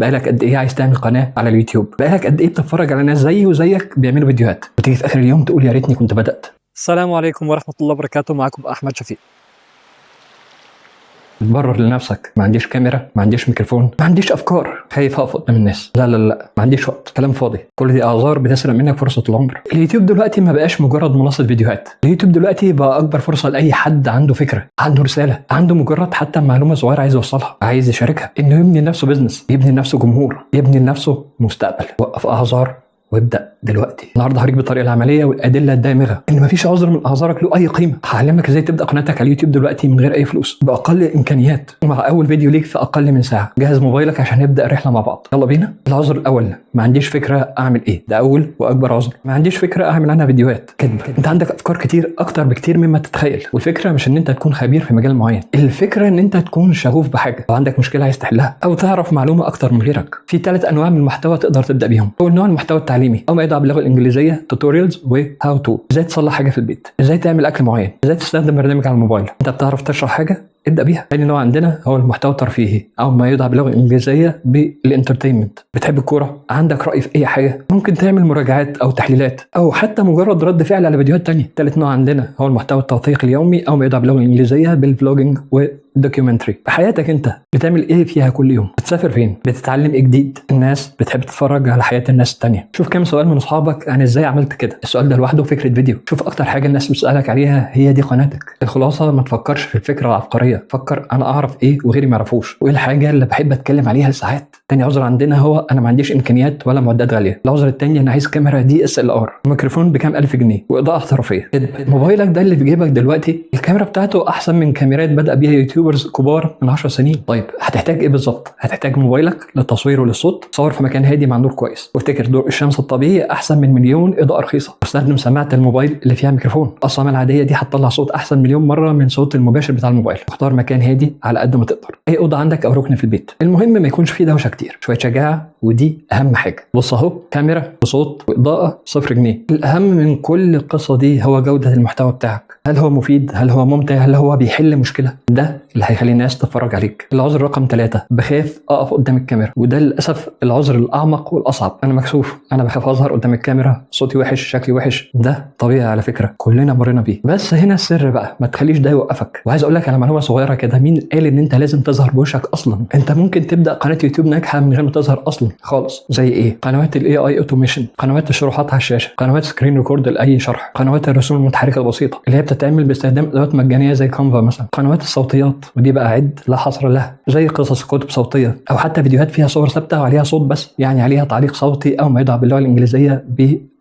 بقالك قد ايه عايز تعمل قناه على اليوتيوب؟ بقالك قد ايه بتتفرج على ناس زيي وزيك بيعملوا فيديوهات وتيجي في اخر اليوم تقول يا ريتني كنت بدات؟ السلام عليكم ورحمة الله وبركاته. معكم أحمد شفيق. بتبرر لنفسك ما عنديش كاميرا، ما عنديش ميكروفون، ما عنديش افكار، خايف اقف قدام الناس، لا ما عنديش وقت، كلام فاضي. كل دي اعذار بتسرق منك فرصه العمر. اليوتيوب دلوقتي ما بقاش مجرد منصه فيديوهات، اليوتيوب دلوقتي بقى اكبر فرصه لاي حد عنده فكره، عنده رساله، عنده مجرد حتى معلومه صغيره عايز يوصلها، عايز يشاركها، انه يبني لنفسه بزنس، يبني لنفسه جمهور، يبني لنفسه مستقبل. وقف اعذار وابدا دلوقتي. النهارده هوريك بالطريقه العمليه والادله الدامغه ان مفيش عذر من اعذارك له اي قيمه. هعلمك ازاي تبدا قناتك على اليوتيوب دلوقتي من غير اي فلوس، باقل الامكانيات، ومع اول فيديو ليك في اقل من ساعه. جهز موبايلك عشان نبدا الرحله مع بعض. يلا بينا. العذر الاول، ما عنديش فكره اعمل ايه. ده اول واكبر عذر. ما عنديش فكره اعمل عنها فيديوهات. كذب. انت عندك افكار كتير، اكتر بكتير مما تتخيل. والفكره مش ان انت تكون خبير في مجال معين، الفكره ان انت تكون شغوف بحاجه، او عندك مشكله عايز تحلها، او تعرف معلومه اكتر من غيرك. في 3 انواع من المحتوى تقدر تبدا بيهم. اول نوع المحتوى التعليمي، او ما يدعى باللغه الانجليزيه توتوريالز وهاو تو. ازاي تصلح حاجه في البيت، ازاي تعمل اكل معين، ازاي تستخدم برنامج على الموبايل. انت بتعرف تشرح حاجه، ابدا بيها. ثاني نوع عندنا هو المحتوى الترفيهي، او ما يدعى باللغه الانجليزيه بالانترتينمنت. بتحب الكوره، عندك راي في اي حاجه، ممكن تعمل مراجعات او تحليلات، او حتى مجرد رد فعل على فيديوهات تانية. ثالث نوع عندنا هو المحتوى التوثيقي اليومي، او ما يدعى باللغه الانجليزيه بالفلوجينج والدوكيومنتري. حياتك انت بتعمل ايه فيها كل يوم؟ بتسافر فين؟ بتتعلم ايه جديد؟ الناس بتحب تتفرج على حياه الناس التانية. شوف كام سؤال من اصحابك عن ازاي عملت كده، السؤال ده لوحده فكره فيديو. شوف اكتر حاجه الناس بتسالك عليها، هي دي قناتك. الخلاصه، ما تفكرش في الفكره العبقريه، فكر انا اعرف ايه وغيري ما يعرفوش، وايه الحاجه اللي بحب اتكلم عليها ساعات. تاني عذر عندنا هو انا ما عنديش امكانيات ولا معدات غاليه. العذر التاني انا عايز كاميرا DSLR، ميكروفون بكام الف جنيه، واضاءه احترافيه. موبايلك ده اللي في جيبك دلوقتي الكاميرا بتاعته احسن من كاميرات بدا بيها يوتيوبرز كبار من 10 سنين. طيب هتحتاج ايه بالظبط؟ هتحتاج موبايلك للتصوير وللصوت، صور في مكان هادي مع نور كويس، وافتكر ضوء الشمس الطبيعي احسن من مليون اضاءه رخيصه. واستخدم سماعه الموبايل اللي فيها ميكروفون، اصلا العاديه دي هتطلع صوت احسن مليون مره من صوت المباشر بتاع الموبايل. واختار مكان هادي على قد ما تقدر، اي اوضه عندك او ركن في البيت. المهم ما يكونش فيه دوشه كتير، شويه شجاعه، ودي اهم حاجه. بص اهو، كاميرا وصوت واضاءه 0 جنيه. الاهم من كل القصه دي هو جوده المحتوى بتاعك. هل هو مفيد؟ هل هو ممتع؟ هل هو بيحل مشكله؟ ده اللي هيخلي الناس تتفرج عليك. العذر رقم 3، بخاف اقف قدام الكاميرا. وده للاسف العذر الاعمق والاصعب. انا مكسوف، انا بخاف اظهر قدام الكاميرا، صوتي وحش، شكلي وحش. ده طبيعي على فكره، كلنا مرينا بيه. بس هنا السر بقى، ما تخليش ده يوقفك. وعايز اقول لك على معلومه صغيره كده، مين قال ان انت لازم تظهر بوشك اصلا؟ انت ممكن تبدا قناه يوتيوب ناجحه من غير ما تظهر اصلا خالص. زي ايه؟ قنوات الاي اي اوتوميشن، قنوات الشروحات على الشاشه، قنوات سكرين ريكورد لاي شرح، قنوات الرسوم المتحركه البسيطه اللي هي بتتعمل باستخدام ادوات مجانيه زي كانفا مثلا، قنوات الصوتيات، ودي بقى عد لا حصر لها، زي قصص كتب صوتيه، او حتى فيديوهات فيها صور ثابته وعليها صوت بس، يعني عليها تعليق صوتي، او ما يدعى باللغه الانجليزيه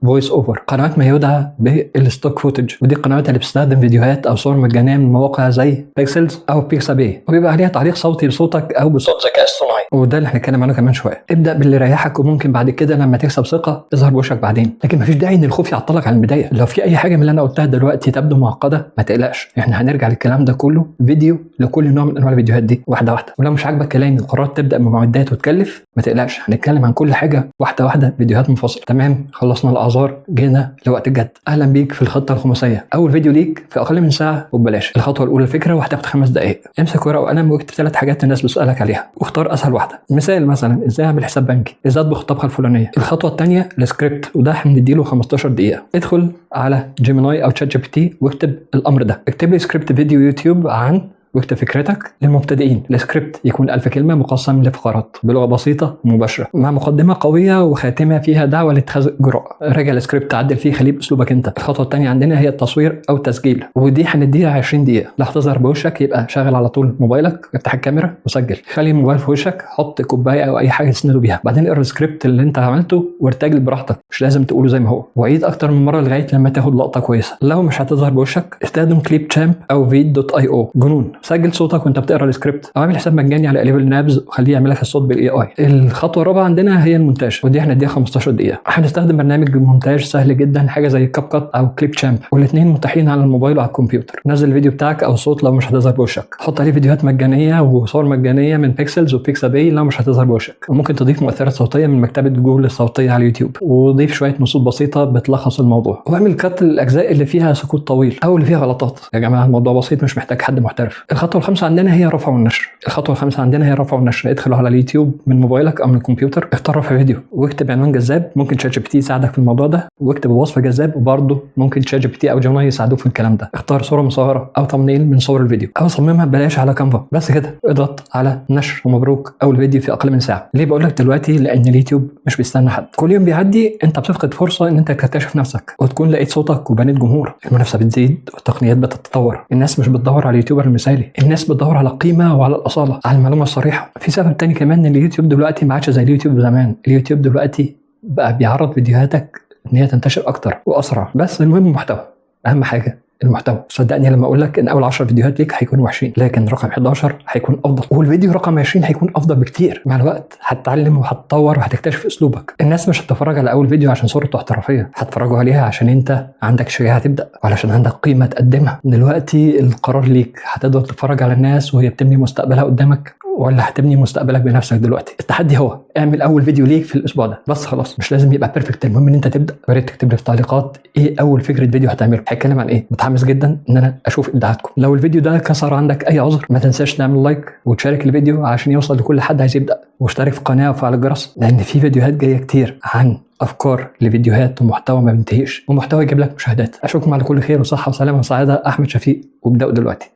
فويس اوفر. قنوات ما يدعى بالستوك فوتج، ودي القنوات اللي بتستخدم فيديوهات او صور مجانيه من مواقع زي بيكسلز او بيكسابي، وبيبقى عليها تعليق صوتي بصوتك او بصوت ذكاء اصطناعي، وده اللي هنتكلم عنه كمان شويه. ابدا باللي يريحك، وممكن بعد كده لما تكسب ثقه تظهر بوشك بعدين. لكن مفيش داعي ان الخوف يعطلك عن البدايه. لو في اي حاجه من اللي انا قلتها دلوقتي تبدو معقده، ما تقلقش، احنا هنرجع للكلام ده كله فيديو لكل نوع من انواع الفيديوهات دي واحده واحده. ولو مش عاجبك كلامي وقررت تبدا بمعدات وتكلف، ما تقلقش، هنتكلم عن كل حاجه واحده واحده، فيديوهات منفصله. تمام، خلصنا الاعذار، جينا لوقت الجد. اهلا بيك في الخطه الخماسيه، اول فيديو ليك في اقل من ساعه وببلاش. الخطوه الاولى الفكره، وهتاخد 5 دقائق. امسك ورقه وقلم واكتب 3 حاجات الناس بتسالك عليها، واختار اسهل واحده. مثال مثلا، ازاي اعمل حساب بنكي، ازاي اطبخ الطبخه الفلانيه. الخطوه الثانيه السكريبت، وده هنديله 15 دقيقه. ادخل على جيميناي او تشات GPT واكتب الامر ده، اكتب لي سكريبت فيديو يوتيوب عن، واكتب فكرتك للمبتدئين. السكريبت يكون 1000 كلمة مقسم لفقرات بلغة بسيطة ومباشرة، مع مقدمة قوية وخاتمة فيها دعوة لاتخاذ جرأة. راجع السكريبت، عدل فيه، خليه بأسلوبك انت. الخطوة الثانية عندنا هي التصوير أو التسجيل، ودي هنديها 20 دقيقة. لا هتظهر بوشك، يبقى شغل على طول موبايلك، افتح الكاميرا وسجل. خلي الموبايل في وشك، حط كوباية أو أي حاجة تسنده بيها. بعدين اقرا السكريبت اللي انت عملته وارتجل براحتك، مش لازم تقوله زي ما هو، وعيد أكتر من مرة لغاية لما تاخد لقطة كويسة. لو مش هتظهر بوشك، استخدم كليب تشامب أو feed.io. جنون، سجل صوتك وانت بتقرا السكريبت، او اعمل حساب مجاني على ليفل نابز وخليه يعمل لك الصوت بالاي اي. الخطوه الرابعه عندنا هي المونتاج، ودي احنا نديها 15 دقيقه. هنستخدم برنامج مونتاج سهل جدا، حاجه زي كاب كات او كليب تشامب، والاثنين متاحين على الموبايل وعلى الكمبيوتر. نزل الفيديو بتاعك او الصوت لو مش هتظهر بوشك، حط عليه فيديوهات مجانيه وصور مجانيه من بيكسلز وبيكسابي لو مش هتظهر بوشك. وممكن تضيف مؤثرات صوتيه من مكتبه جوجل الصوتيه على اليوتيوب، وضيف شويه نصوص بسيطه بتلخص الموضوع. واعمل كات للاجزاء اللي فيها سكوت طويل او اللي فيها غلطات. يا جماعه الموضوع بسيط، مش محتاج حد محترف. الخطوه الخامسه عندنا هي رفع والنشر. الخطوه الخامسه عندنا هي رفع والنشر. ادخل على اليوتيوب من موبايلك او من الكمبيوتر، اختار رفع فيديو واكتب عنوان جذاب، ممكن شات جي بي تي يساعدك في الموضوع ده، واكتب وصف جذاب وبرضه ممكن شات جي بي تي او جيميناي يساعدوك في الكلام ده. اختار صوره مصوره او تمنيل من صور الفيديو او صممها ببلاش على كانفا، بس كده اضغط على نشر ومبروك، اول فيديو في اقل من ساعه. ليه بقول لك دلوقتي؟ لان اليوتيوب مش بيستنى حد. كل يوم بيعدي انت بتفقد فرصه ان انت تكتشف نفسك وتكون لقيت صوتك وبنيت جمهور. المنافسه بتزيد والتقنيات بتتطور. الناس مش بتدور على اليوتيوبر المثالي، الناس بتدور على القيمه وعلى الاصاله، على المعلومه الصريحه. في سبب تاني كمان، ان اليوتيوب دلوقتي ما عادش زي اليوتيوب زمان. اليوتيوب دلوقتي بقى بيعرض فيديوهاتك ان هي تنتشر اكتر واسرع، بس المهم المحتوى. اهم حاجه المحتوى. صدقني لما اقول لك ان اول 10 فيديوهات ليك هيكونوا وحشين، لكن رقم 11 هيكون افضل، والفيديو رقم 20 هيكون افضل بكتير. مع الوقت هتتعلم وهتطور وهتكتشف اسلوبك. الناس مش هتتفرج على اول فيديو عشان صورته احترافيه، هتفرجوا عليها عشان انت عندك شجاعه تبدا وعلشان عندك قيمه تقدمها. دلوقتي القرار ليك، هتقدر تتفرج على الناس وهي بتبني مستقبلها قدامك ولا هتبني مستقبلك بنفسك دلوقتي؟ التحدي هو اعمل اول فيديو ليك في الاسبوع ده بس، خلاص. مش لازم يبقى بيرفكت، المهم ان انت تبدا. يا ريت تكتب لي في التعليقات ايه اول فكره فيديو هتعمله، هيتكلم عن ايه. متحمس جدا ان انا اشوف ابداعاتكم. لو الفيديو ده كسر عندك اي عذر، ما تنساش تعمل لايك وتشارك الفيديو عشان يوصل لكل حد عايز يبدا، واشترك في القناه وفعل الجرس، لان في فيديوهات جايه كتير عن افكار لفيديوهات ومحتوى ما بينتهيش، ومحتوى يجيب لك مشاهدات. اشوفكم على كل خير وصحه وسلامه وسعاده. احمد شفيق، وابداوا دلوقتي.